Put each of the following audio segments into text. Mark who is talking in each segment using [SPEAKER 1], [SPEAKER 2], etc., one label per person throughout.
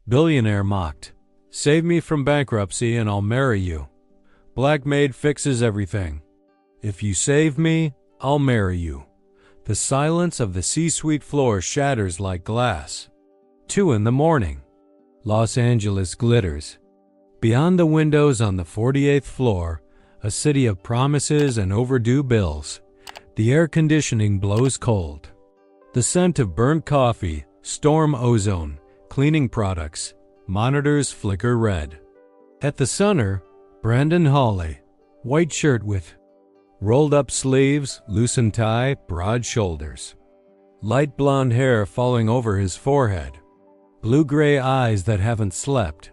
[SPEAKER 1] Billionaire mocked. Save me from bankruptcy and I'll marry you. Black Maid fixes everything. If you save me, I'll marry you. The silence of the C-suite floor shatters like glass. 2 a.m. Los Angeles glitters. Beyond the windows on the 48th floor, a city of promises and overdue bills, the air conditioning blows cold. The scent of burnt coffee, storm ozone, cleaning products, monitors flicker red. At the center, Brandon Hawley, white shirt with rolled-up sleeves, loosened tie, broad shoulders. Light blonde hair falling over his forehead. Blue-gray eyes that haven't slept.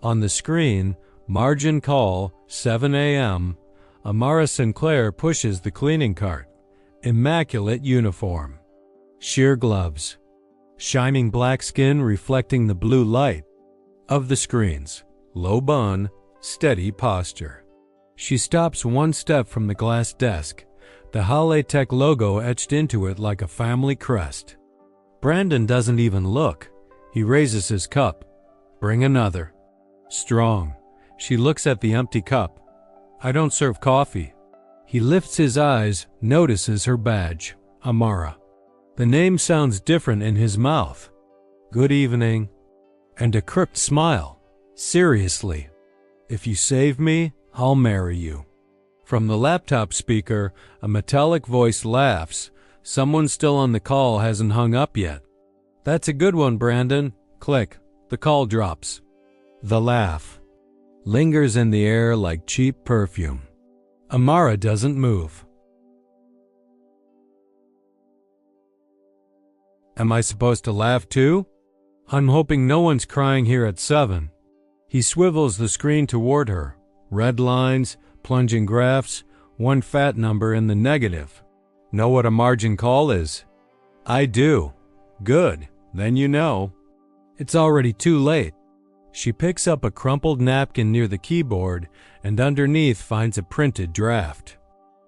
[SPEAKER 1] On the screen, margin call, 7 a.m., Amara Sinclair pushes the cleaning cart. Immaculate uniform. Sheer gloves. Shining black skin reflecting the blue light of the screens. Low bun, steady posture. She stops 1 step from the glass desk, the Hale Tech logo etched into it like a family crest. Brandon doesn't even look. He raises his cup. Bring another. Strong. She looks at the empty cup. I don't serve coffee. He lifts his eyes, notices her badge. Amara. The name sounds different in his mouth. Good evening. And a crooked smile. Seriously. If you save me, I'll marry you. From the laptop speaker, a metallic voice laughs. Someone still on the call hasn't hung up yet. That's a good one, Brandon. Click. The call drops. The laugh lingers in the air like cheap perfume. Amara doesn't move. Am I supposed to laugh too? I'm hoping no one's crying here at 7. He swivels the screen toward her. Red lines, plunging graphs, 1 fat number in the negative. Know what a margin call is? I do. Good. Then you know. It's already too late. She picks up a crumpled napkin near the keyboard and underneath finds a printed draft.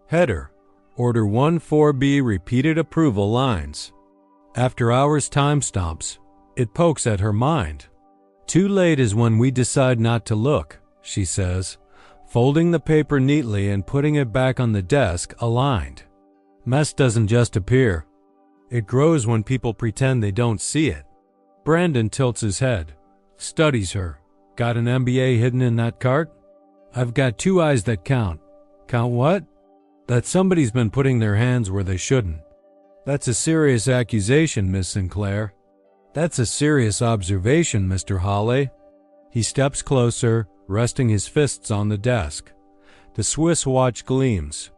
[SPEAKER 1] Header. Order 14B repeated approval lines. After hours timestamps. It pokes at her mind. Too late is when we decide not to look, she says, folding the paper neatly and putting it back on the desk aligned. Mess doesn't just appear. It grows when people pretend they don't see it. Brandon tilts his head, studies her. Got an MBA hidden in that cart? I've got 2 eyes that count. Count what? That somebody's been putting their hands where they shouldn't. That's a serious accusation, Miss Sinclair. That's a serious observation, Mr. Hawley. He steps closer, resting his fists on the desk. The Swiss watch gleams.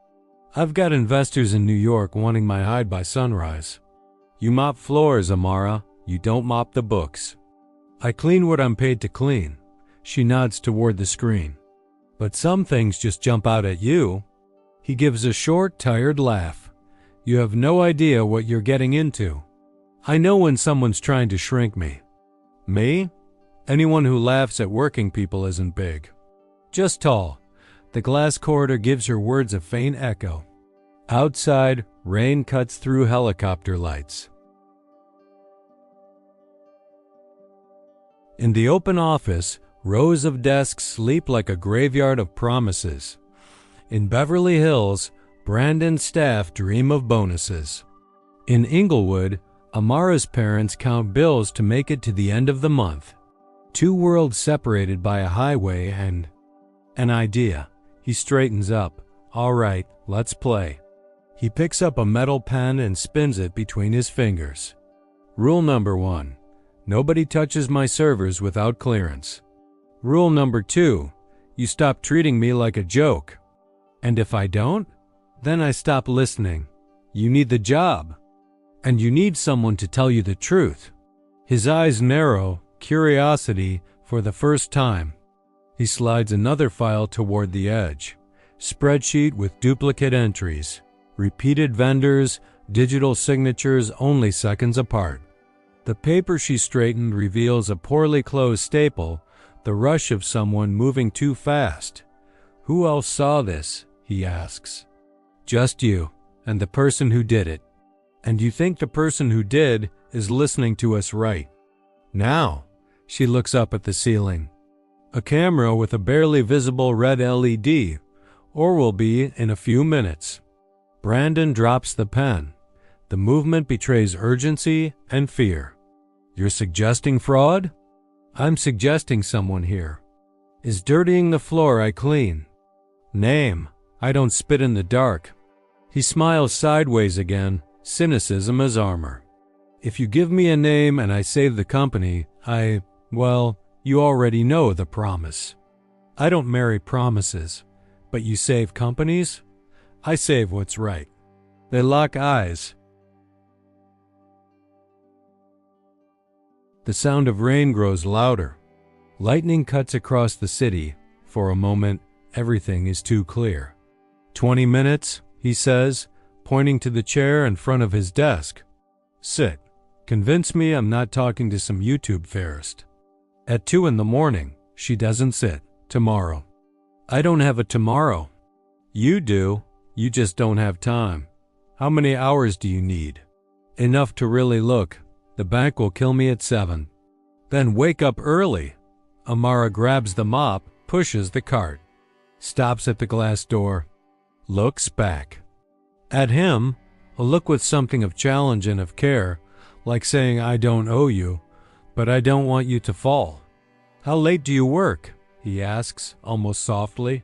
[SPEAKER 1] I've got investors in New York wanting my hide by sunrise. You mop floors, Amara. You don't mop the books. I clean what I'm paid to clean. She nods toward the screen. But some things just jump out at you. He gives a short, tired laugh. You have no idea what you're getting into. I know when someone's trying to shrink me. Me? Anyone who laughs at working people isn't big. Just tall. The glass corridor gives her words a faint echo. Outside, rain cuts through helicopter lights. In the open office, rows of desks sleep like a graveyard of promises. In Beverly Hills, Brandon's staff dream of bonuses. In Inglewood, Amara's parents count bills to make it to the end of the month. 2 worlds separated by a highway and an idea. He straightens up. All right, let's play. He picks up a metal pen and spins it between his fingers. Rule number 1. Nobody touches my servers without clearance. Rule number 2. You stop treating me like a joke. And if I don't, then I stop listening. You need the job. And you need someone to tell you the truth. His eyes narrow, curiosity for the first time. He slides another file toward the edge. Spreadsheet with duplicate entries. Repeated vendors, digital signatures only seconds apart. The paper she straightened reveals a poorly closed staple, the rush of someone moving too fast. Who else saw this? He asks. Just you, and the person who did it. And you think the person who did is listening to us right now. She looks up at the ceiling. A camera with a barely visible red LED, or will be in a few minutes. Brandon drops the pen. The movement betrays urgency and fear. You're suggesting fraud? I'm suggesting someone here is dirtying the floor I clean. Name. I don't spit in the dark. He smiles sideways again, cynicism as armor. If you give me a name and I save the company, well, you already know the promise. I don't marry promises, but you save companies? I save what's right. They lock eyes. The sound of rain grows louder. Lightning cuts across the city. For a moment, everything is too clear. 20 minutes, he says, pointing to the chair in front of his desk. Sit. Convince me I'm not talking to some YouTube fairist. At 2 a.m, she doesn't sit. Tomorrow. I don't have a tomorrow. You do. You just don't have time. How many hours do you need? Enough to really look. The bank will kill me at 7. Then wake up early. Amara grabs the mop, pushes the cart. Stops at the glass door. Looks back. At him, a look with something of challenge and of care, like saying I don't owe you, but I don't want you to fall. How late do you work? He asks, almost softly.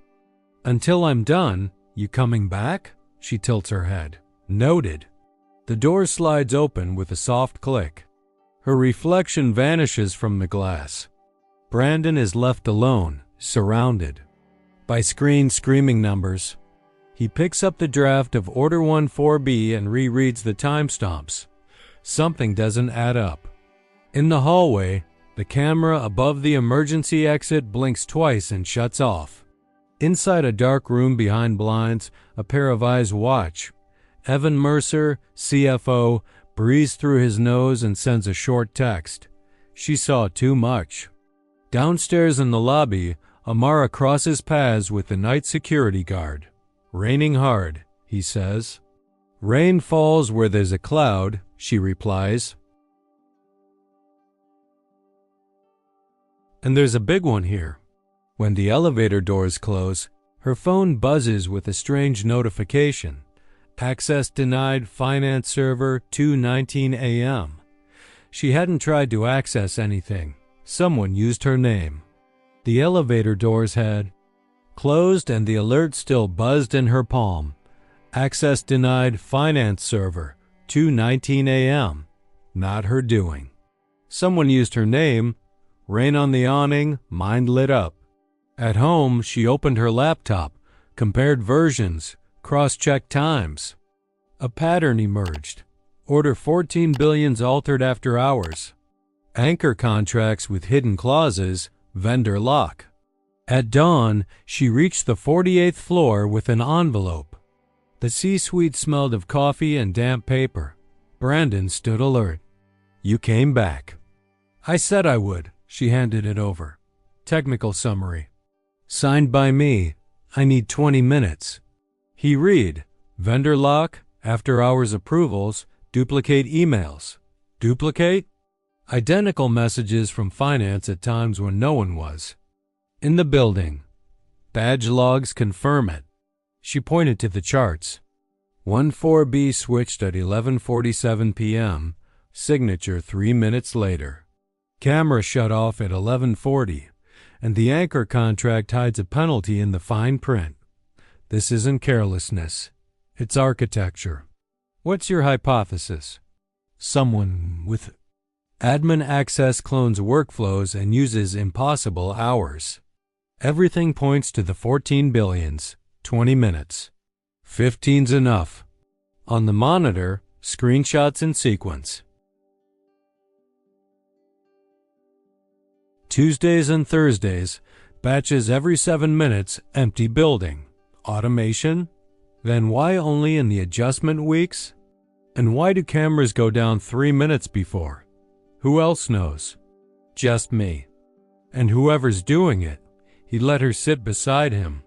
[SPEAKER 1] Until I'm done. You coming back? She tilts her head. Noted. The door slides open with a soft click. Her reflection vanishes from the glass. Brandon is left alone, surrounded by screaming numbers. He picks up the draft of Order 14B and rereads the timestamps. Something doesn't add up. In the hallway, the camera above the emergency exit blinks twice and shuts off. Inside a dark room behind blinds, a pair of eyes watch. Evan Mercer, CFO, breathes through his nose and sends a short text. She saw too much. Downstairs in the lobby, Amara crosses paths with the night security guard. Raining hard, he says. Rain falls where there's a cloud, she replies. And there's a big one here. When the elevator doors close, her phone buzzes with a strange notification. Access denied, finance server, 2:19 a.m. She hadn't tried to access anything. Someone used her name. The elevator doors had closed and the alert still buzzed in her palm. Access denied, finance server, 2:19 a.m. Not her doing. Someone used her name. Rain on the awning, mind lit up. At home, she opened her laptop, compared versions, cross-checked times. A pattern emerged. Order 14 billion's altered after hours. Anchor contracts with hidden clauses, vendor lock. At dawn, she reached the 48th floor with an envelope. The C-suite smelled of coffee and damp paper. Brandon stood alert. You came back. I said I would. She handed it over. Technical summary. Signed by me. I need 20 minutes. He read. Vendor lock, after hours approvals, duplicate emails. Duplicate? Identical messages from finance at times when no one was. In the building. Badge logs confirm it. She pointed to the charts. 14B switched at 11:47 p.m. Signature 3 minutes later. Camera shut off at 11:40, and the anchor contract hides a penalty in the fine print. This isn't carelessness. It's architecture. What's your hypothesis? Someone with admin access clones workflows and uses impossible hours. Everything points to the 14 billions, 20 minutes. 15's enough. On the monitor, screenshots in sequence. Tuesdays and Thursdays, batches every 7 minutes, empty building. Automation? Then why only in the adjustment weeks? And why do cameras go down 3 minutes before? Who else knows? Just me. And whoever's doing it, he let her sit beside him.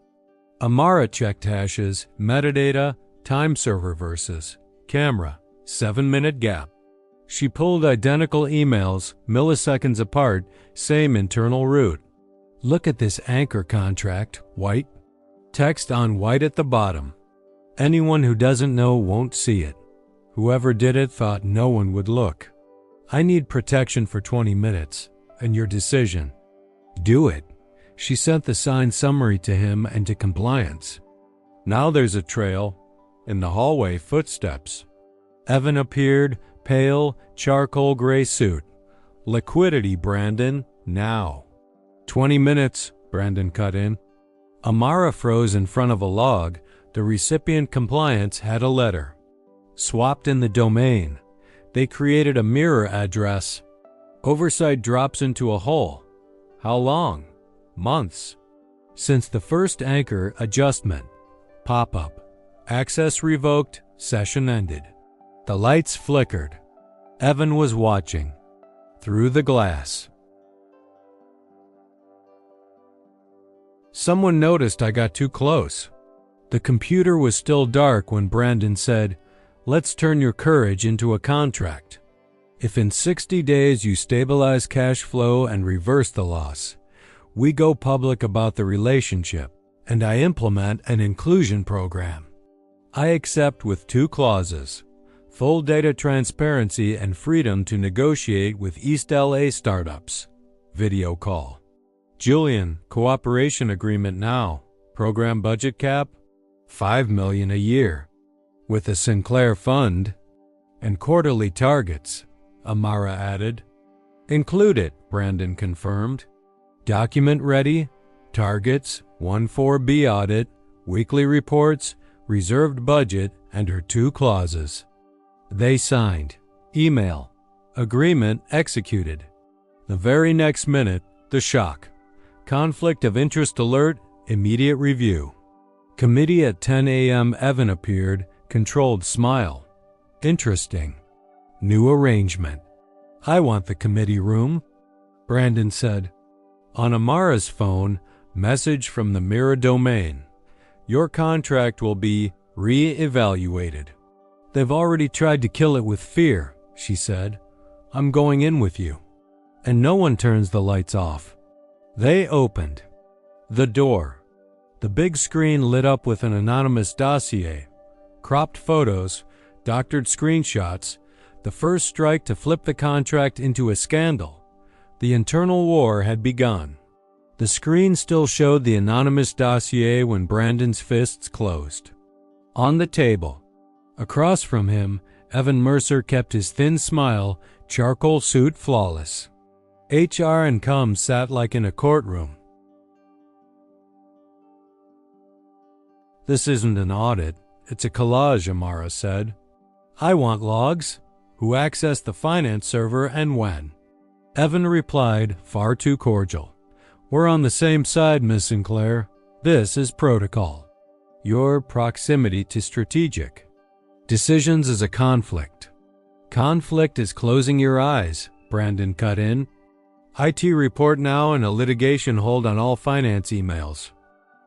[SPEAKER 1] Amara checked hashes, metadata, time server versus camera, 7-minute gap. She pulled identical emails, milliseconds apart, same internal route. Look at this anchor contract, white. Text on white at the bottom. Anyone who doesn't know won't see it. Whoever did it thought no one would look. I need protection for 20 minutes, and your decision. Do it. She sent the signed summary to him and to compliance. Now there's a trail. In the hallway, footsteps. Evan appeared, pale, charcoal gray suit. Liquidity, Brandon, now. 20 minutes, Brandon cut in. Amara froze in front of a log. The recipient compliance had a letter. Swapped in the domain. They created a mirror address. Oversight drops into a hole. How long? Months. Since the first anchor adjustment. Pop-up. Access revoked. Session ended. The lights flickered. Evan was watching. Through the glass. Someone noticed I got too close. The computer was still dark when Brandon said, "Let's turn your courage into a contract. If in 60 days you stabilize cash flow and reverse the loss, we go public about the relationship, and I implement an inclusion program. I accept with 2 clauses, full data transparency and freedom to negotiate with East LA startups. Video call. Julian, cooperation agreement now. Program budget cap? $5 million a year. With a Sinclair fund. And quarterly targets, Amara added. Include it, Brandon confirmed. Document ready. Targets, 1-4B audit, weekly reports, reserved budget, and her 2 clauses. They signed. Email. Agreement executed. The very next minute, the shock. Conflict of interest alert, immediate review. Committee at 10 a.m. Evan appeared, controlled smile. Interesting. New arrangement. I want the committee room, Brandon said. On Amara's phone, message from the mirror domain. Your contract will be re-evaluated. They've already tried to kill it with fear, she said. I'm going in with you. And no one turns the lights off. They opened. The door. The big screen lit up with an anonymous dossier. Cropped photos, doctored screenshots, the first strike to flip the contract into a scandal. The internal war had begun. The screen still showed the anonymous dossier when Brandon's fists closed. On the table. Across from him, Evan Mercer kept his thin smile, charcoal suit flawless. HR and Comm sat like in a courtroom. This isn't an audit, it's a collage, Amara said. I want logs. Who accessed the finance server and when? Evan replied, far too cordial. We're on the same side, Miss Sinclair. This is protocol. Your proximity to strategic. Decisions is a conflict. Conflict is closing your eyes, Brandon cut in. IT report now and a litigation hold on all finance emails.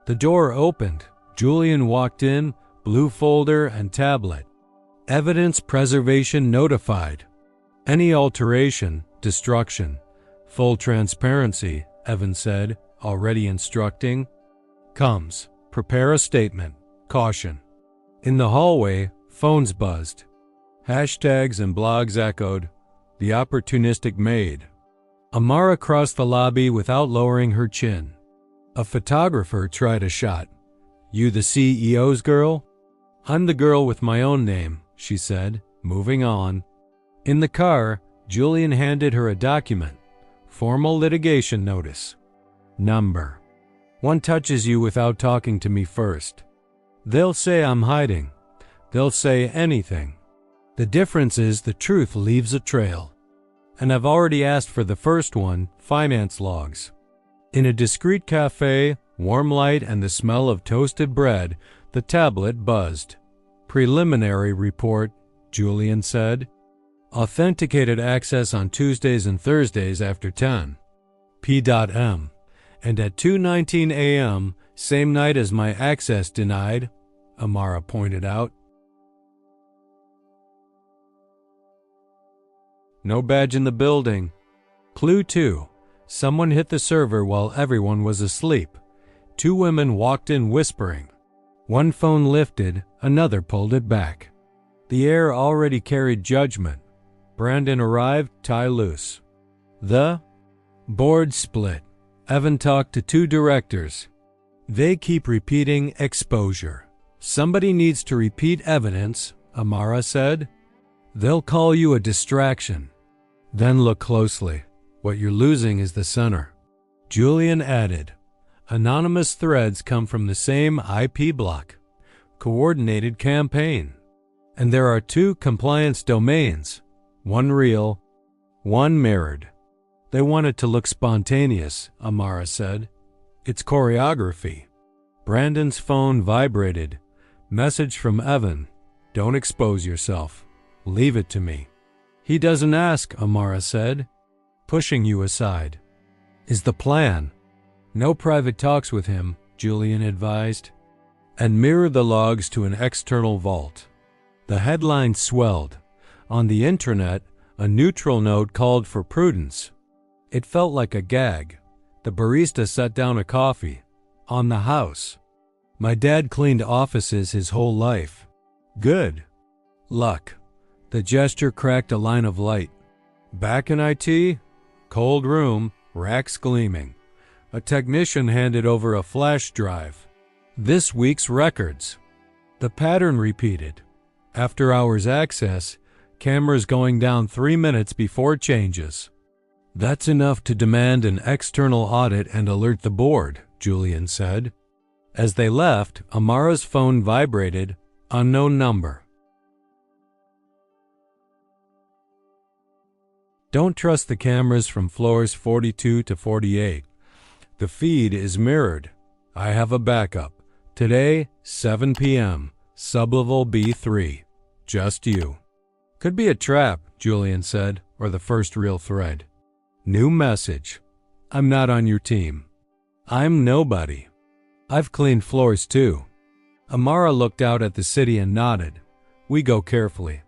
[SPEAKER 1] The door opened. Julian walked in, blue folder and tablet. Evidence preservation notified. Any alteration, destruction. Full transparency, Evan said, already instructing. Comes. Prepare a statement. Caution. In the hallway, phones buzzed. Hashtags and blogs echoed. The opportunistic Maid. Amara crossed the lobby without lowering her chin. A photographer tried a shot. You the CEO's girl? I'm the girl with my own name, she said, moving on. In the car, Julian handed her a document. Formal litigation notice. Number. One touches you without talking to me first. They'll say I'm hiding. They'll say anything. The difference is the truth leaves a trail. And I've already asked for the first one, finance logs. In a discreet cafe, warm light and the smell of toasted bread, the tablet buzzed. Preliminary report, Julian said. Authenticated access on Tuesdays and Thursdays after 10. P.M. And at 2:19 a.m., same night as my access denied, Amara pointed out. No badge in the building. Clue 2. Someone hit the server while everyone was asleep. 2 women walked in whispering. One phone lifted, another pulled it back. The air already carried judgment. Brandon arrived, tie loose. The board split. Evan talked to 2 directors. They keep repeating exposure. Somebody needs to repeat evidence, Amara said. They'll call you a distraction. Then look closely. What you're losing is the center. Julian added. Anonymous threads come from the same IP block. Coordinated campaign. And there are 2 compliance domains. One real, one mirrored. They want it to look spontaneous, Amara said. It's choreography. Brandon's phone vibrated. Message from Evan. Don't expose yourself. Leave it to me. He doesn't ask, Amara said. Pushing you aside. Is the plan. No private talks with him, Julian advised. And mirror the logs to an external vault. The headline swelled. On the internet, a neutral note called for prudence. It felt like a gag. The barista set down a coffee. On the house. My dad cleaned offices his whole life. Good. Luck. The gesture cracked a line of light. Back in IT? Cold room, racks gleaming. A technician handed over a flash drive. This week's records. The pattern repeated. After hours access, cameras going down 3 minutes before changes. That's enough to demand an external audit and alert the board, Julian said. As they left, Amara's phone vibrated. Unknown number. Don't trust the cameras from floors 42 to 48. The feed is mirrored. I have a backup. Today, 7 p.m., sublevel B3. Just you. Could be a trap, Julian said, or the first real thread. New message. I'm not on your team. I'm nobody. I've cleaned floors too. Amara looked out at the city and nodded. We go carefully.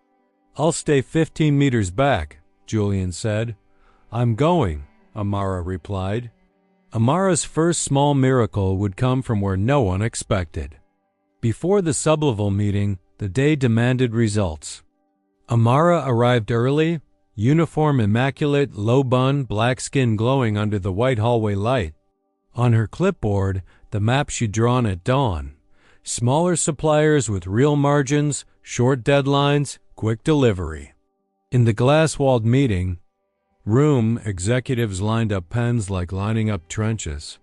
[SPEAKER 1] I'll stay 15 meters back, Julian said. I'm going, Amara replied. Amara's first small miracle would come from where no one expected. Before the sublevel meeting, the day demanded results. Amara arrived early, uniform immaculate, low bun, black skin glowing under the white hallway light. On her clipboard, the map she'd drawn at dawn. Smaller suppliers with real margins, short deadlines, quick delivery. In the glass-walled meeting room, executives lined up pens like lining up trenches.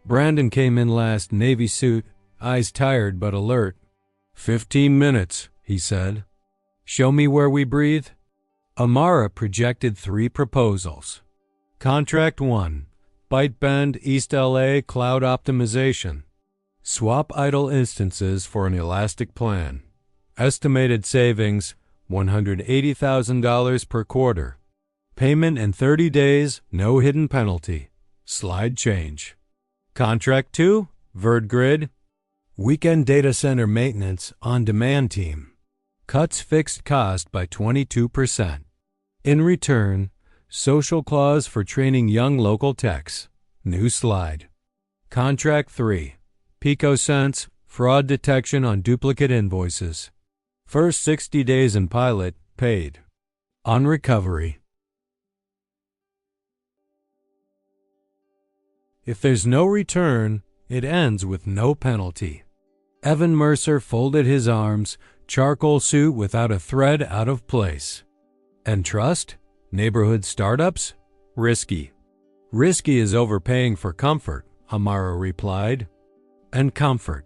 [SPEAKER 1] Brandon came in last, navy suit, eyes tired but alert. 15 minutes, he said. Show me where we breathe. Amara projected 3 proposals. Contract 1. Byte Bend, East LA, Cloud Optimization. Swap idle instances for an elastic plan. Estimated savings, $180,000 per quarter. Payment in 30 days, no hidden penalty. Slide change. Contract 2. VerdGrid. Weekend data center maintenance on-demand team. Cuts fixed cost by 22%. In return, social clause for training young local techs. New slide. Contract 3. PicoCents, fraud detection on duplicate invoices. First 60 days in pilot, paid. On recovery. If there's no return, it ends with no penalty. Evan Mercer folded his arms, charcoal suit without a thread out of place. And trust? Neighborhood startups? Risky. Risky is overpaying for comfort, Amara replied. And comfort.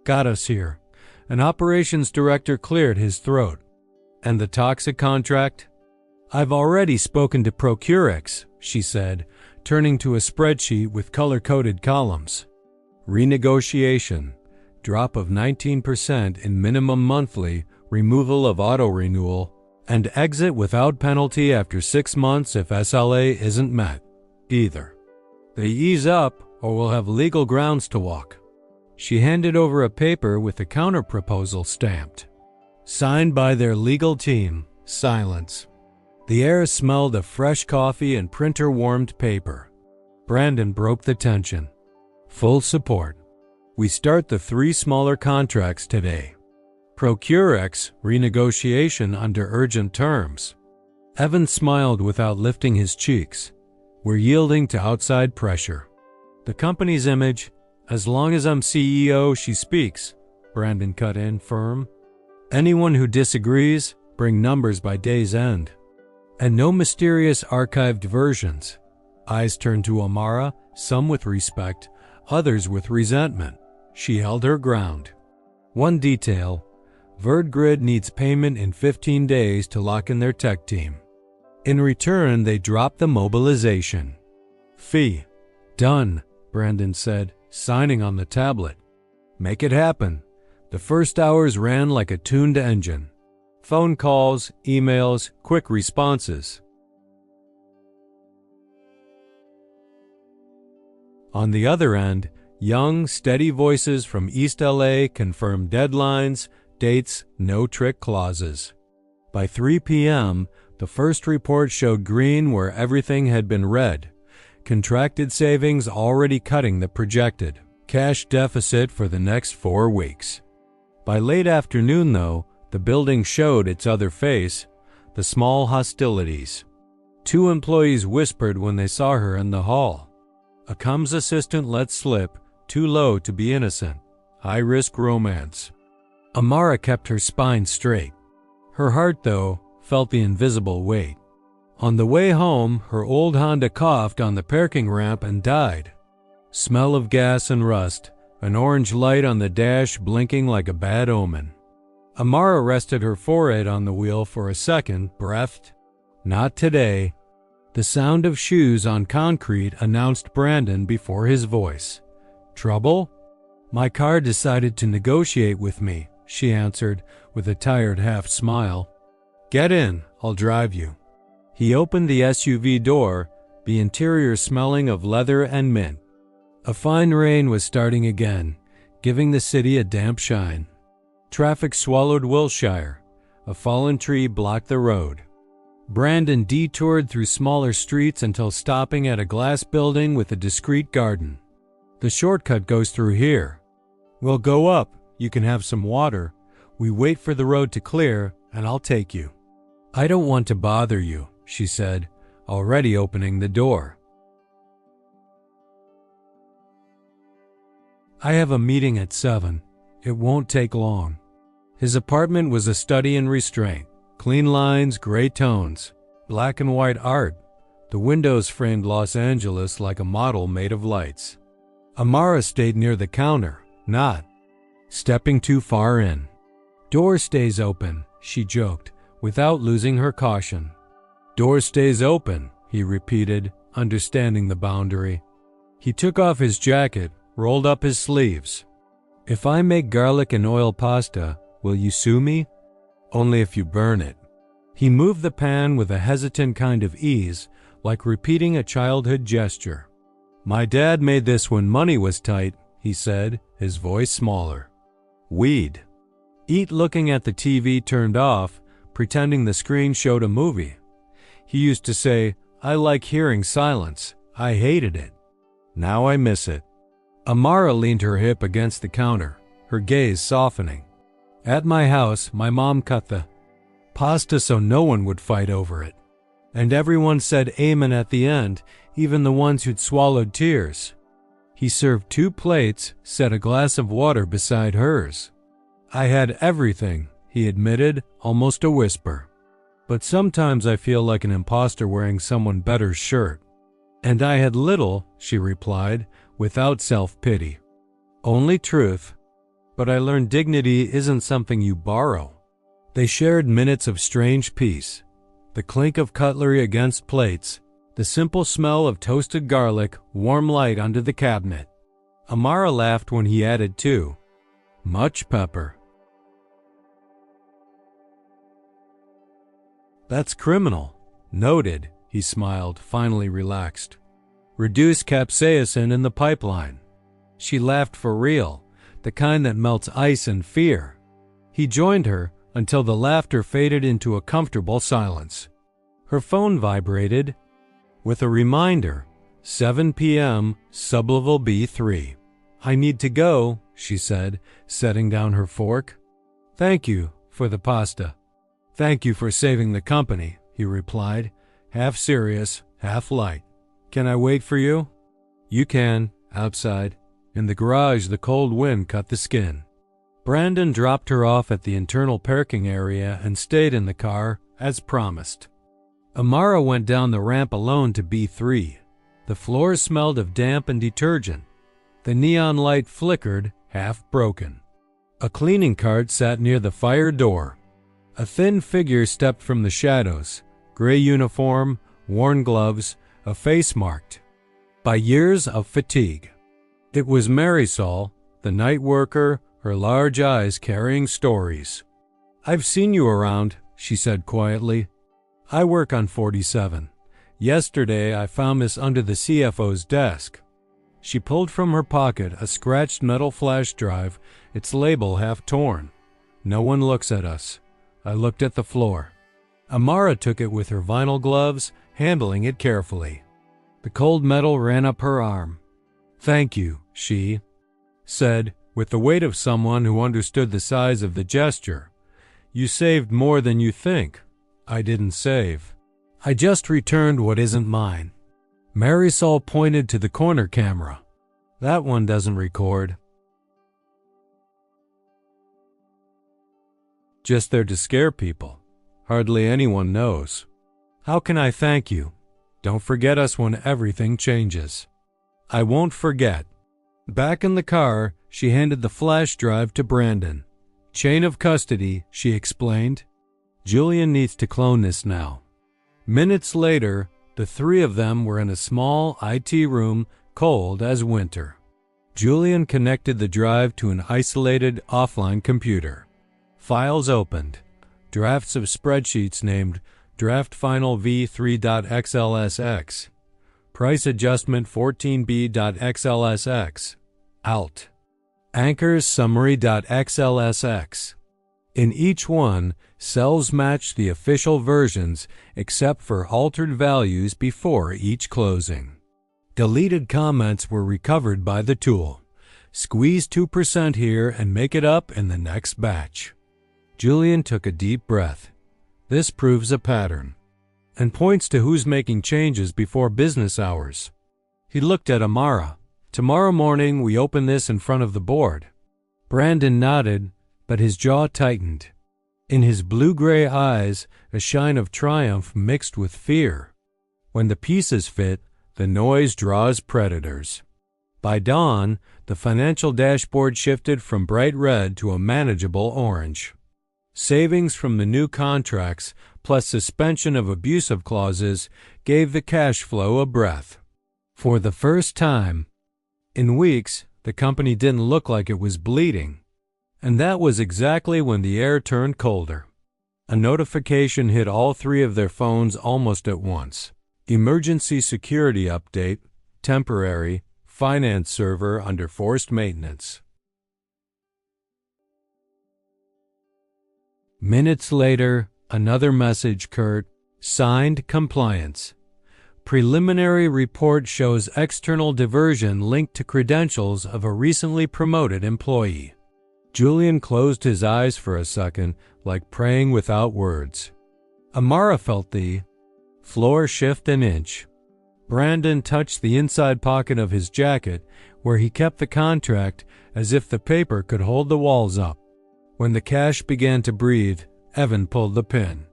[SPEAKER 1] Got us here. An operations director cleared his throat. And the toxic contract? I've already spoken to Procurex, she said, turning to a spreadsheet with color-coded columns. Renegotiation. Drop of 19% in minimum monthly, removal of auto-renewal, and exit without penalty after 6 months if SLA isn't met. Either. They ease up or we'll have legal grounds to walk. She handed over a paper with a counter-proposal stamped. Signed by their legal team. Silence. The air smelled of fresh coffee and printer-warmed paper. Brandon broke the tension. Full support. We start the 3 smaller contracts today. Procurex, renegotiation under urgent terms. Evan smiled without lifting his cheeks. We're yielding to outside pressure. The company's image, as long as I'm CEO, she speaks, Brandon cut in firm. Anyone who disagrees, bring numbers by day's end. And no mysterious archived versions. Eyes turned to Amara, some with respect, others with resentment. She held her ground. One detail, VerdGrid needs payment in 15 days to lock in their tech team. In return, they dropped the mobilization fee. Done, Brandon said, signing on the tablet. Make it happen. The first hours ran like a tuned engine. Phone calls, emails, quick responses. On the other end, young, steady voices from East LA confirmed deadlines, dates, no trick clauses. By 3 p.m., the first report showed green where everything had been red. Contracted savings already cutting the projected cash deficit for the next 4 weeks. By late afternoon, though, the building showed its other face, the small hostilities. 2 employees whispered when they saw her in the hall. A comms assistant let slip, too low to be innocent. High-risk romance. Amara kept her spine straight. Her heart, though, felt the invisible weight. On the way home, her old Honda coughed on the parking ramp and died. Smell of gas and rust, an orange light on the dash blinking like a bad omen. Amara rested her forehead on the wheel for a second, breathed. Not today. The sound of shoes on concrete announced Brandon before his voice. Trouble? My car decided to negotiate with me, she answered with a tired half smile. Get in, I'll drive you. He opened the SUV door, the interior smelling of leather and mint. A fine rain was starting again, giving the city a damp shine. Traffic swallowed Wilshire. A fallen tree blocked the road. Brandon detoured through smaller streets until stopping at a glass building with a discreet garden. The shortcut goes through here. We'll go up, you can have some water. We wait for the road to clear, and I'll take you. I don't want to bother you, she said, already opening the door. I have a meeting at 7. It won't take long. His apartment was a study in restraint. Clean lines, gray tones, black and white art. The windows framed Los Angeles like a model made of lights. Amara stayed near the counter, not stepping too far in. Door stays open, she joked, without losing her caution. Door stays open, he repeated, understanding the boundary. He took off his jacket, rolled up his sleeves. If I make garlic and oil pasta, will you sue me? Only if you burn it. He moved the pan with a hesitant kind of ease, like repeating a childhood gesture. My dad made this when money was tight, he said, his voice smaller. Weed. Eat looking at the TV turned off, pretending the screen showed a movie. He used to say, I like hearing silence. I hated it. Now I miss it. Amara leaned her hip against the counter, her gaze softening. At my house, my mom cut the pasta so no one would fight over it. And everyone said amen at the end, even the ones who'd swallowed tears. He served 2 plates, set a glass of water beside hers. I had everything, he admitted, almost a whisper. But sometimes I feel like an imposter wearing someone better's shirt. And I had little, she replied, without self-pity. Only truth. But I learned dignity isn't something you borrow. They shared minutes of strange peace. The clink of cutlery against plates, the simple smell of toasted garlic, warm light under the cabinet. Amara laughed when he added too much pepper. That's criminal. Noted, he smiled, finally relaxed. Reduce capsaicin in the pipeline. She laughed for real, the kind that melts ice in fear. He joined her until the laughter faded into a comfortable silence. Her phone vibrated with a reminder, 7 p.m., sublevel B3. "I need to go," she said, setting down her fork. "Thank you for the pasta." "Thank you for saving the company," he replied, half serious, half light. "Can I wait for you?" "You can, outside." In the garage, the cold wind cut the skin. Brandon dropped her off at the internal parking area and stayed in the car, as promised. Amara went down the ramp alone to B3. The floor smelled of damp and detergent. The neon light flickered, half broken. A cleaning cart sat near the fire door. A thin figure stepped from the shadows, gray uniform, worn gloves, a face marked by years of fatigue. It was Marisol, the night worker, her large eyes carrying stories. "I've seen you around," she said quietly. "I work on 47. Yesterday I found this under the CFO's desk." She pulled from her pocket a scratched metal flash drive, its label half torn. "No one looks at us." I looked at the floor. Amara took it with her vinyl gloves, handling it carefully. The cold metal ran up her arm. "Thank you," she said, with the weight of someone who understood the size of the gesture. "You saved more than you think." "I didn't save. I just returned what isn't mine." Marisol pointed to the corner camera. "That one doesn't record." "Just there to scare people. Hardly anyone knows." "How can I thank you? Don't forget us when everything changes." "I won't forget." Back in the car, she handed the flash drive to Brandon. "Chain of custody," she explained. "Julian needs to clone this now." Minutes later, the three of them were in a small IT room, cold as winter. Julian connected the drive to an isolated offline computer. Files opened. Drafts of spreadsheets named Draft Final V3.XLSX. Price Adjustment 14B.XLSX. Alt. Anchors Summary.XLSX. In each one, cells matched the official versions except for altered values before each closing. Deleted comments were recovered by the tool. Squeeze 2% here and make it up in the next batch. Julian took a deep breath. This proves a pattern, and points to who's making changes before business hours. He looked at Amara. "Tomorrow morning we open this in front of the board." Brandon nodded, but his jaw tightened. In his blue-gray eyes, a shine of triumph mixed with fear. When the pieces fit, the noise draws predators. By dawn, the financial dashboard shifted from bright red to a manageable orange. Savings from the new contracts, plus suspension of abusive clauses, gave the cash flow a breath. For the first time in weeks, the company didn't look like it was bleeding. And that was exactly when the air turned colder. A notification hit all three of their phones almost at once. Emergency security update, temporary, finance server under forced maintenance. Minutes later, another message, Kurt. Signed, compliance. Preliminary report shows external diversion linked to credentials of a recently promoted employee. Julian closed his eyes for a second, like praying without words. Amara felt the floor shift an inch. Brandon touched the inside pocket of his jacket, where he kept the contract, as if the paper could hold the walls up. When the cash began to breathe, Evan pulled the pin.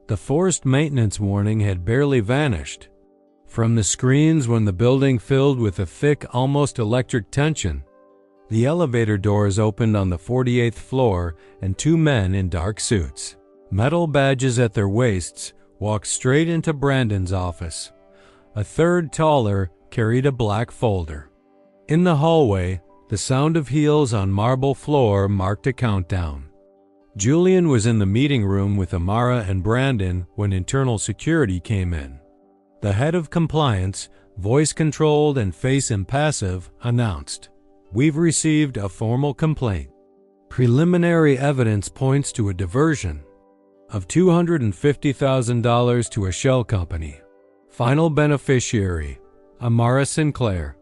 [SPEAKER 1] The forced maintenance warning had barely vanished. From the screens when the building filled with a thick, almost electric tension, the elevator doors opened on the 48th floor and two men in dark suits, metal badges at their waists, walked straight into Brandon's office. A third, taller, carried a black folder. In the hallway, the sound of heels on marble floor marked a countdown. Julian was in the meeting room with Amara and Brandon when internal security came in. The head of compliance, voice-controlled and face impassive, announced, "We've received a formal complaint. Preliminary evidence points to a diversion." of $250,000 to a shell company. Final beneficiary, Amara Sinclair.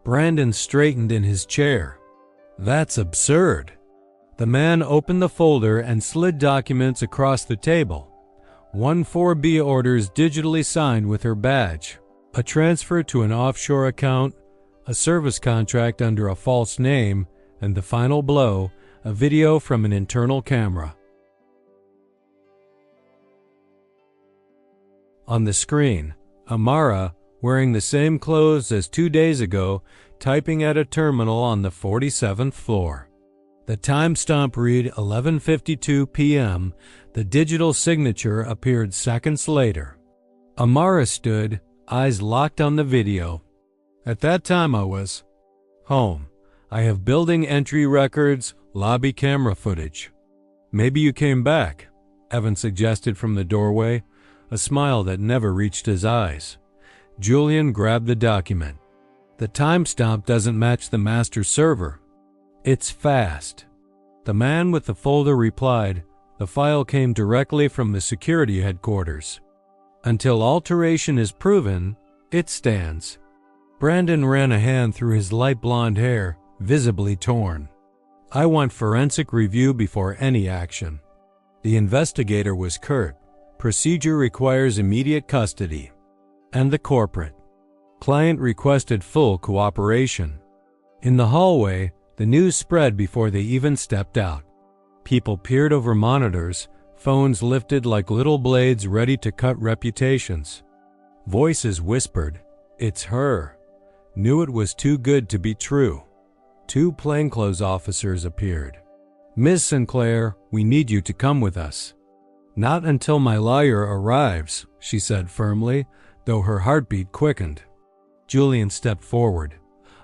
[SPEAKER 1] Brandon straightened in his chair. That's absurd. The man opened the folder and slid documents across the table. 4B orders digitally signed with her badge, a transfer to an offshore account, a service contract under a false name, and the final blow, a video from an internal camera. On the screen, Amara, wearing the same clothes as 2 days ago, typing at a terminal on the 47th floor. The timestamp read 11:52 p.m. The digital signature appeared seconds later. Amara stood, eyes locked on the video. At that time I was home. I have building entry records, lobby camera footage. Maybe you came back, Evan suggested from the doorway, a smile that never reached his eyes. Julian grabbed the document. The timestamp doesn't match the master server. It's fast. The man with the folder replied, the file came directly from the security headquarters. Until alteration is proven, it stands. Brandon ran a hand through his light blonde hair, visibly torn. I want forensic review before any action. The investigator was curt. Procedure requires immediate custody. And the corporate. Client requested full cooperation. In the hallway, the news spread before they even stepped out. People peered over monitors, phones lifted like little blades ready to cut reputations. Voices whispered, "It's her." Knew it was too good to be true. 2 plainclothes officers appeared. "Ms. Sinclair, we need you to come with us." "Not until my lawyer arrives," she said firmly, though her heartbeat quickened. Julian stepped forward.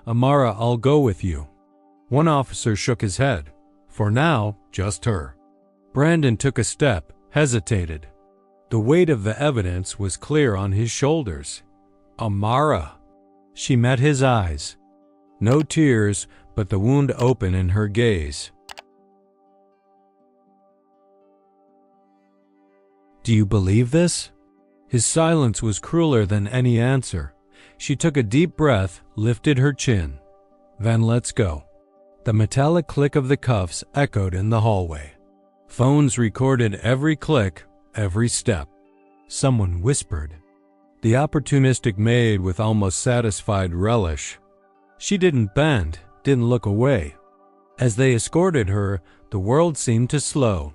[SPEAKER 1] "Amara, I'll go with you." One officer shook his head. "For now, just her." Brandon took a step, hesitated. The weight of the evidence was clear on his shoulders. Amara. She met his eyes. No tears, but the wound open in her gaze. "Do you believe this?" His silence was crueler than any answer. She took a deep breath, lifted her chin. "Then let's go." The metallic click of the cuffs echoed in the hallway. Phones recorded every click, every step. Someone whispered. The opportunistic maid with almost satisfied relish. She didn't bend, didn't look away. As they escorted her, the world seemed to slow.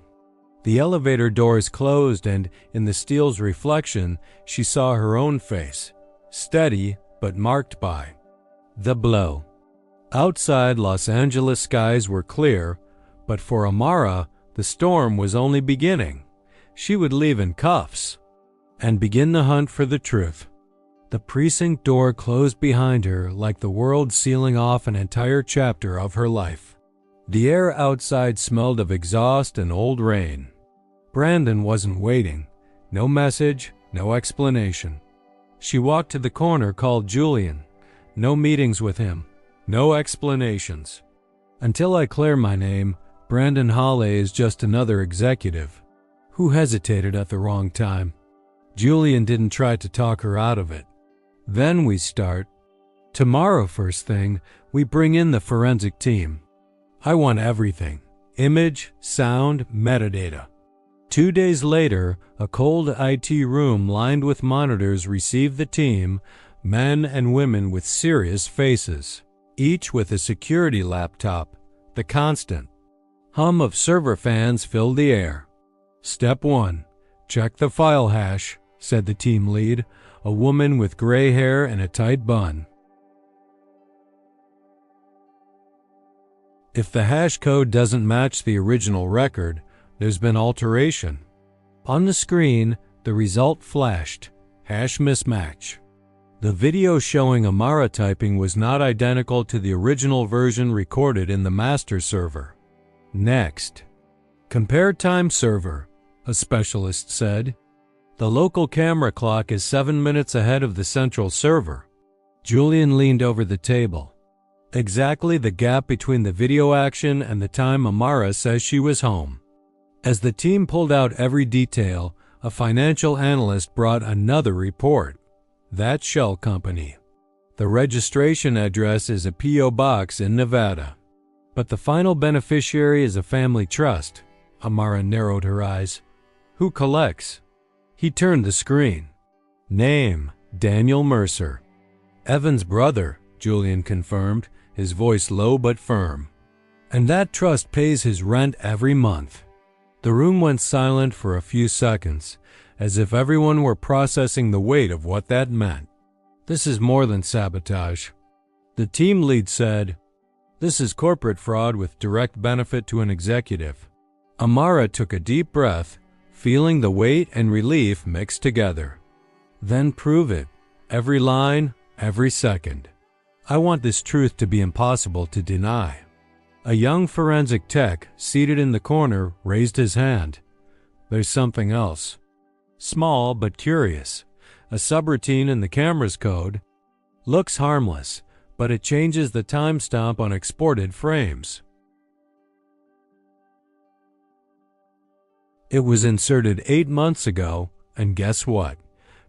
[SPEAKER 1] The elevator doors closed and, in the steel's reflection, she saw her own face, steady but marked by the blow. Outside, Los Angeles skies were clear, but for Amara, the storm was only beginning. She would leave in cuffs and begin the hunt for the truth. The precinct door closed behind her like the world sealing off an entire chapter of her life. The air outside smelled of exhaust and old rain. Brandon wasn't waiting. No message, no explanation. She walked to the corner, called Julian. No meetings with him. No explanations. Until I clear my name, Brandon Hawley is just another executive who hesitated at the wrong time. Julian didn't try to talk her out of it. Then we start. Tomorrow, first thing, we bring in the forensic team. I want everything. Image, sound, metadata. 2 days later, a cold IT room lined with monitors received the team, men and women with serious faces, each with a security laptop, the constant. Hum of server fans filled the air. Step 1. Check the file hash, said the team lead, a woman with gray hair and a tight bun. If the hash code doesn't match the original record, there's been alteration. On the screen, the result flashed, hash mismatch. The video showing Amara typing was not identical to the original version recorded in the master server. Next. Compare time server, a specialist said. The local camera clock is 7 minutes ahead of the central server. Julian leaned over the table. Exactly the gap between the video action and the time Amara says she was home. As the team pulled out every detail, a financial analyst brought another report. That shell company. The registration address is a P.O. box in Nevada. But the final beneficiary is a family trust. Amara narrowed her eyes. Who collects? He turned the screen. Name, Daniel Mercer. Evan's brother, Julian confirmed, his voice low but firm. And that trust pays his rent every month. The room went silent for a few seconds, as if everyone were processing the weight of what that meant. This is more than sabotage. The team lead said, this is corporate fraud with direct benefit to an executive. Amara took a deep breath, feeling the weight and relief mixed together. Then prove it. Every line, every second. I want this truth to be impossible to deny. A young forensic tech, seated in the corner, raised his hand. There's something else. Small but curious. A subroutine in the camera's code. Looks harmless, but it changes the timestamp on exported frames. It was inserted 8 months ago, and guess what?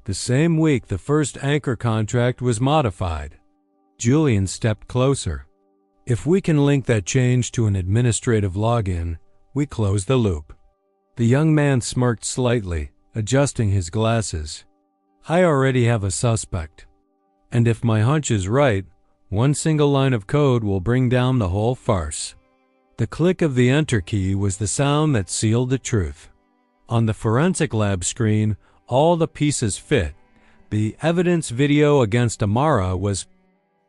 [SPEAKER 1] The same week the first anchor contract was modified. Julian stepped closer. If we can link that change to an administrative login, we close the loop. The young man smirked slightly, adjusting his glasses. I already have a suspect. And if my hunch is right, one single line of code will bring down the whole farce. The click of the enter key was the sound that sealed the truth. On the forensic lab screen, all the pieces fit. The evidence video against Amara was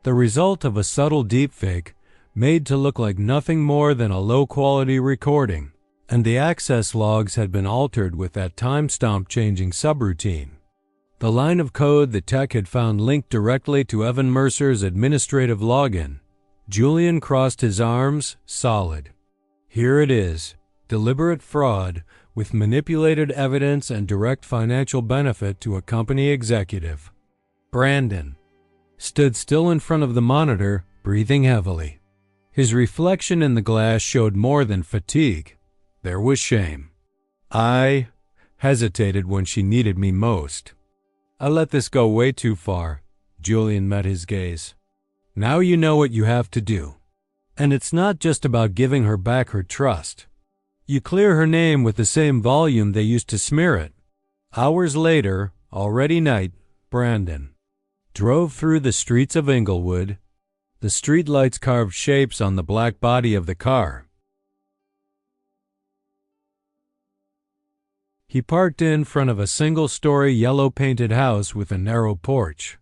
[SPEAKER 1] the result of a subtle deepfake made to look like nothing more than a low-quality recording, and the access logs had been altered with that timestamp-changing subroutine. The line of code the tech had found linked directly to Evan Mercer's administrative login. Julian crossed his arms, solid. Here it is, deliberate fraud with manipulated evidence and direct financial benefit to a company executive. Brandon stood still in front of the monitor, breathing heavily. His reflection in the glass showed more than fatigue. There was shame. I hesitated when she needed me most. I let this go way too far. Julian met his gaze. Now you know what you have to do. And it's not just about giving her back her trust. You clear her name with the same volume they used to smear it. Hours later, already night, Brandon drove through the streets of Inglewood. The streetlights carved shapes on the black body of the car. He parked in front of a single-story yellow-painted house with a narrow porch.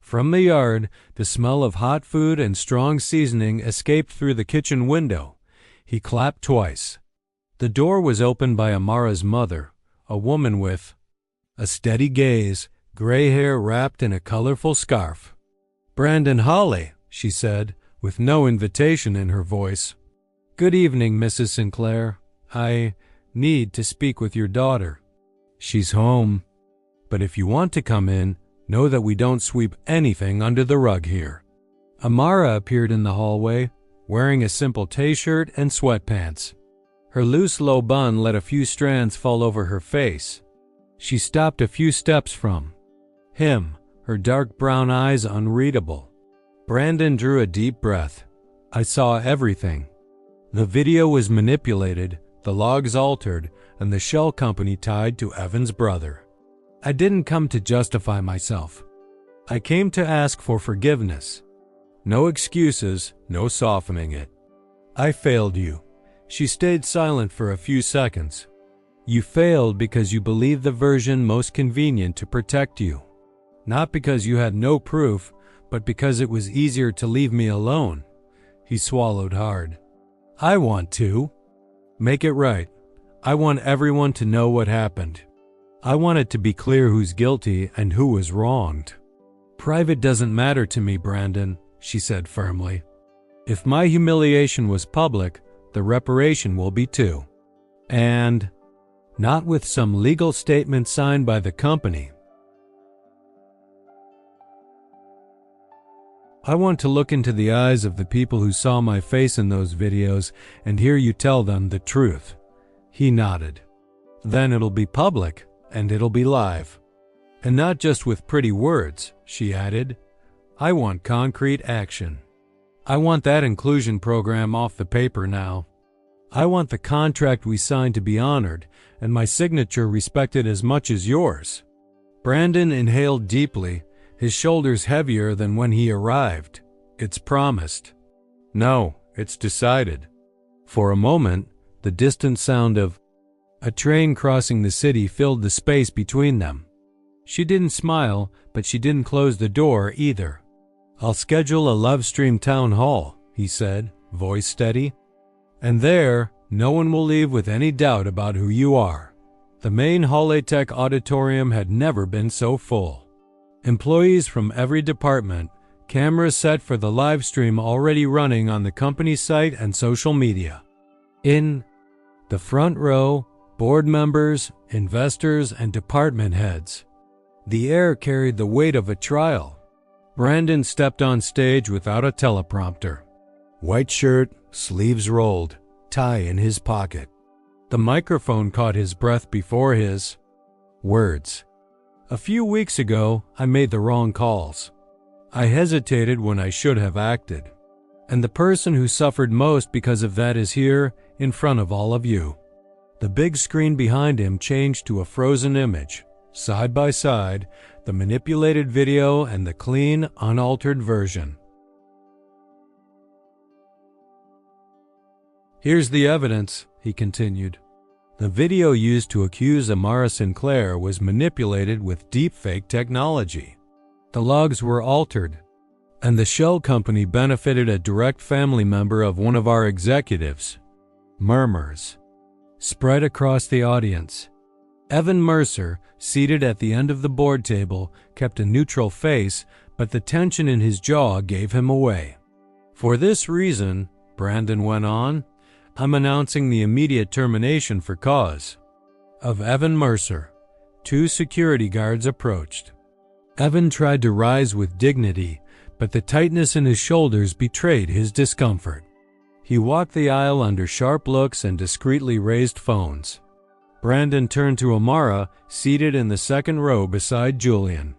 [SPEAKER 1] From the yard, the smell of hot food and strong seasoning escaped through the kitchen window. He clapped twice. The door was opened by Amara's mother, a woman with a steady gaze, gray hair wrapped in a colorful scarf. "Brandon Holly," she said, with no invitation in her voice. "Good evening, Mrs. Sinclair. I need to speak with your daughter. She's home. But if you want to come in, know that we don't sweep anything under the rug here." Amara appeared in the hallway, wearing a simple t-shirt and sweatpants. Her loose low bun let a few strands fall over her face. She stopped a few steps from him, her dark brown eyes unreadable. Brandon drew a deep breath. "I saw everything. The video was manipulated, the logs altered, and the shell company tied to Evan's brother. I didn't come to justify myself. I came to ask for forgiveness. No excuses, no softening it. I failed you." She stayed silent for a few seconds. "You failed because you believed the version most convenient to protect you. Not because you had no proof, but because it was easier to leave me alone." He swallowed hard. "I want to make it right. I want everyone to know what happened. I want it to be clear who's guilty and who was wronged. Private doesn't matter to me, Brandon," she said firmly. "If my humiliation was public, the reparation will be too. And not with some legal statement signed by the company. I want to look into the eyes of the people who saw my face in those videos and hear you tell them the truth." He nodded. Then it'll be public, and it'll be live. And not just with pretty words, she added. I want concrete action. I want that inclusion program off the paper now. I want the contract we signed to be honored, and my signature respected as much as yours. Brandon inhaled deeply, his shoulders heavier than when he arrived. It's promised. No, it's decided. For a moment, the distant sound of a train crossing the city filled the space between them. She didn't smile, but she didn't close the door either. I'll schedule a Love-Stream town hall, he said, voice steady. And there, no one will leave with any doubt about who you are. The main Hollytech auditorium had never been so full. Employees from every department, cameras set for the live stream already running on the company site and social media. In the front row, board members, investors, and department heads. The air carried the weight of a trial. Brandon stepped on stage without a teleprompter. White shirt, sleeves rolled, tie in his pocket. The microphone caught his breath before his words. A few weeks ago, I made the wrong calls. I hesitated when I should have acted. And the person who suffered most because of that is here, in front of all of you. The big screen behind him changed to a frozen image. Side by side, the manipulated video and the clean, unaltered version. Here's the evidence, he continued. The video used to accuse Amara Sinclair was manipulated with deepfake technology. The logs were altered, and the shell company benefited a direct family member of one of our executives. Murmurs spread across the audience. Evan Mercer, seated at the end of the board table, kept a neutral face, but the tension in his jaw gave him away. For this reason, Brandon went on, I'm announcing the immediate termination for cause of Evan Mercer. 2 security guards approached. Evan tried to rise with dignity, but the tightness in his shoulders betrayed his discomfort. He walked the aisle under sharp looks and discreetly raised phones. Brandon turned to Amara, seated in the second row beside Julian.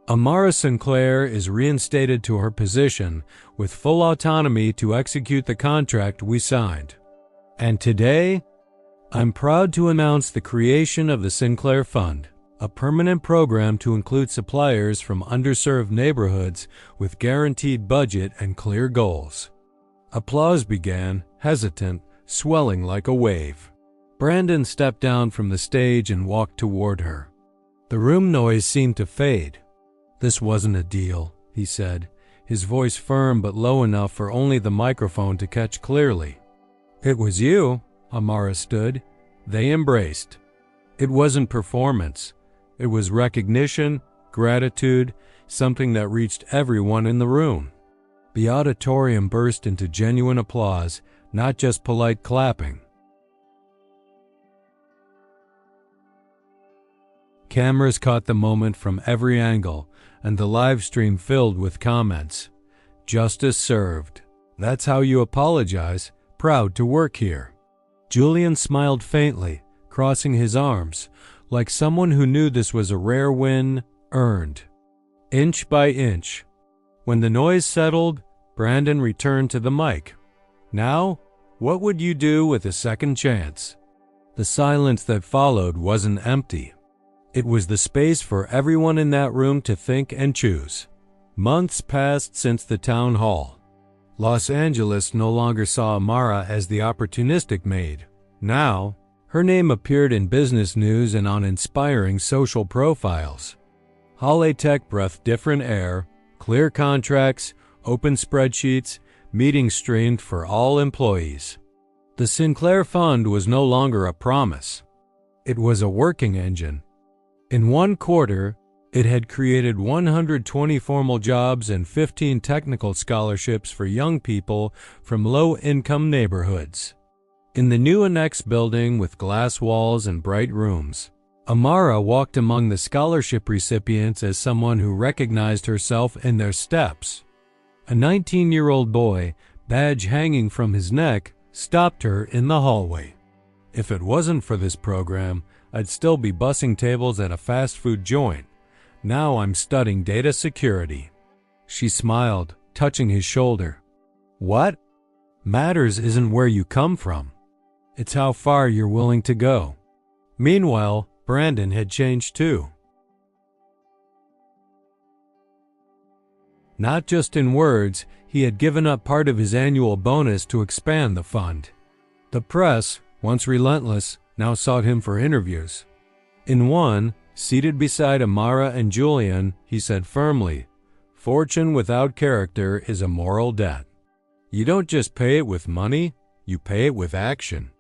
[SPEAKER 1] Amara Sinclair is reinstated to her position with full autonomy to execute the contract we signed. And today, I'm proud to announce the creation of the Sinclair Fund, a permanent program to include suppliers from underserved neighborhoods with guaranteed budget and clear goals. Applause began, hesitant, swelling like a wave. Brandon stepped down from the stage and walked toward her. The room noise seemed to fade. This wasn't a deal, he said, his voice firm but low enough for only the microphone to catch clearly. It was you, Amara stood. They embraced. It wasn't performance. It was recognition, gratitude, something that reached everyone in the room. The auditorium burst into genuine applause, not just polite clapping. Cameras caught the moment from every angle, and the live stream filled with comments. Justice served. That's how you apologize. Proud to work here. Julian smiled faintly, crossing his arms, like someone who knew this was a rare win, earned. Inch by inch. When the noise settled, Brandon returned to the mic. Now, what would you do with a second chance? The silence that followed wasn't empty. It was the space for everyone in that room to think and choose. Months passed since the town hall. Los Angeles no longer saw Amara as the opportunistic maid. Now, her name appeared in business news and on inspiring social profiles. Hollytech breathed different air, clear contracts, open spreadsheets, meetings streamed for all employees. The Sinclair Fund was no longer a promise. It was a working engine. In 1 quarter, it had created 120 formal jobs and 15 technical scholarships for young people from low-income neighborhoods. In the new annex building with glass walls and bright rooms, Amara walked among the scholarship recipients as someone who recognized herself in their steps. A 19-year-old boy, badge hanging from his neck, stopped her in the hallway. If it wasn't for this program, I'd still be bussing tables at a fast food joint. Now I'm studying data security." She smiled, touching his shoulder. "What? Matters isn't where you come from. It's how far you're willing to go." Meanwhile, Brandon had changed too. Not just in words, he had given up part of his annual bonus to expand the fund. The press, once relentless, now sought him for interviews. In one, seated beside Amara and Julian, he said firmly, "Fortune without character is a moral debt. You don't just pay it with money, you pay it with action."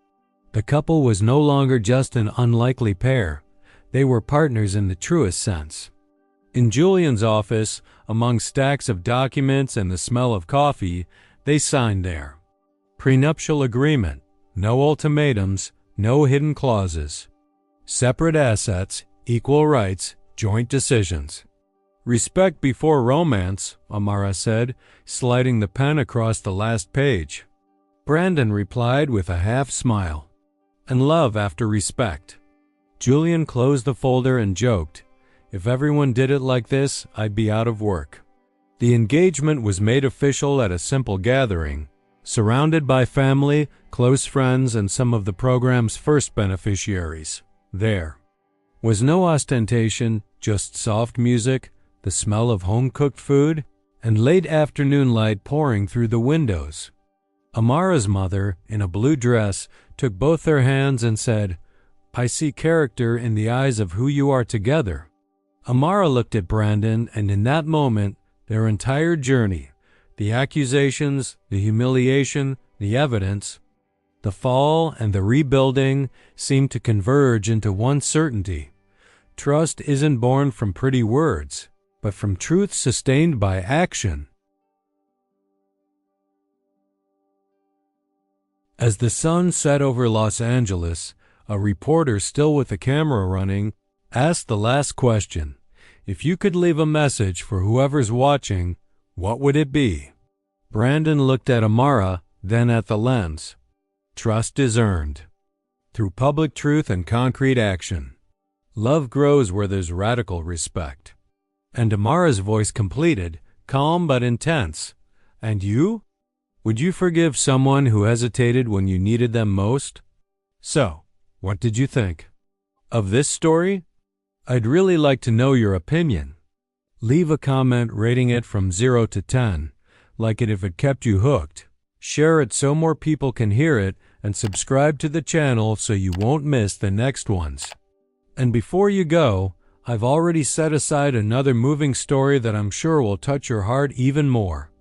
[SPEAKER 1] The couple was no longer just an unlikely pair. They were partners in the truest sense. In Julian's office, among stacks of documents and the smell of coffee, they signed their prenuptial agreement. No ultimatums, no hidden clauses. Separate assets, equal rights, joint decisions. "Respect before romance," Amara said, sliding the pen across the last page. Brandon replied with a half smile. "And love after respect." Julian closed the folder and joked, "If everyone did it like this, I'd be out of work." The engagement was made official at a simple gathering, surrounded by family, close friends, and some of the program's first beneficiaries. There was no ostentation, just soft music, the smell of home-cooked food, and late afternoon light pouring through the windows. Amara's mother, in a blue dress, took both their hands and said, "I see character in the eyes of who you are together." Amara looked at Brandon, and in that moment, their entire journey, the accusations, the humiliation, the evidence, the fall and the rebuilding, seemed to converge into one certainty. Trust isn't born from pretty words, but from truth sustained by action. As the sun set over Los Angeles, a reporter, still with the camera running, asked the last question. If you could leave a message for whoever's watching, what would it be? Brandon looked at Amara, then at the lens. Trust is earned through public truth and concrete action. Love grows where there's radical respect. And Amara's voice completed, calm but intense. And you? Would you forgive someone who hesitated when you needed them most? So, what did you think of this story? I'd really like to know your opinion. Leave a comment rating it from 0 to 10, like it if it kept you hooked. Share it so more people can hear it, and subscribe to the channel so you won't miss the next ones. And before you go, I've already set aside another moving story that I'm sure will touch your heart even more.